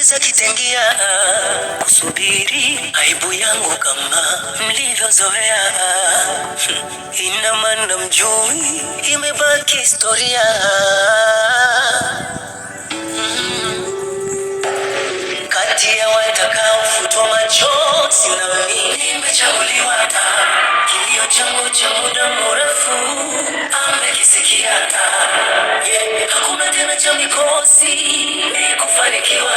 giza kitengia, kusubiri aibu yangu kama mlivyozoea. Ina maana mjui, imebaki historia. Kati ya watakaofutwa machozi na mimi nimechaguliwa. Kilio changu cha muda mrefu amekisikia. Hakuna tena cha mikosi, ni kufanikiwa.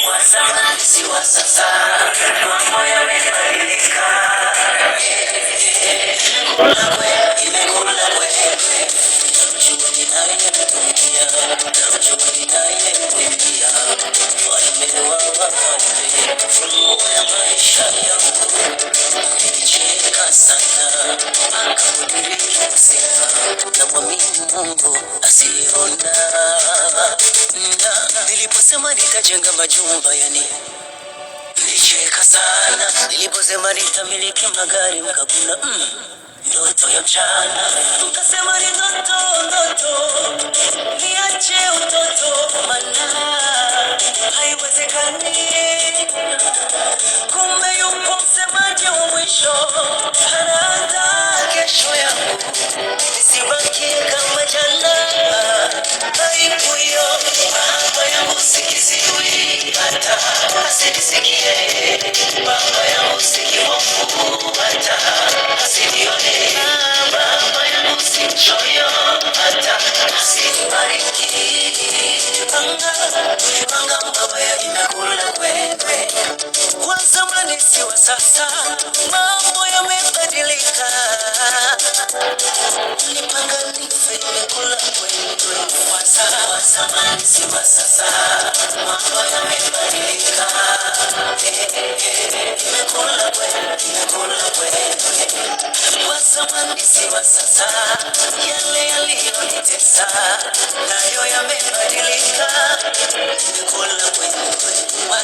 Wa zamani si wa sasa, mambo yamebadilika. Imekula kwewe, mchumuni naye mtumikia, mchumuni naye mtumikia. Falme wa wafalme, funguo ya maisha yangu. Nilicheka sana, akamudiriki kusema, na mwamini Mungu asiona. Niliposema nitajenga majumba yani nilicheka sana. Niliposema nitamiliki magari mkaguna ndoto ya mchana. Mkasema ni ndoto, niache utoto, maana haiwezekani. Kumbe yupo msemaji wa mwisho, anaandaa kesho yangu, nisibaki kama jana. Aibu hiyo baba yangu sikiziwi, hata asinisikie. Baba yangu sikihofu, hata asinione. Baba yangu simchoyo, hata asinibariki. Panga mabaya imekula kwewe. Wa zamani si wa sasa, mambo yamebadilika. Nipanga nife imekula kwewe. Wa zamani si wa sasa, mambo yamebadilika. Imekula kwewe, imekula kwewe. Wa zamani si wa sasa, yale yaliyonitesa nayo yamebadilika. Imekula kwewe. Wa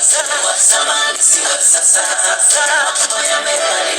zamani si wa sasa, mambo yamebadilika.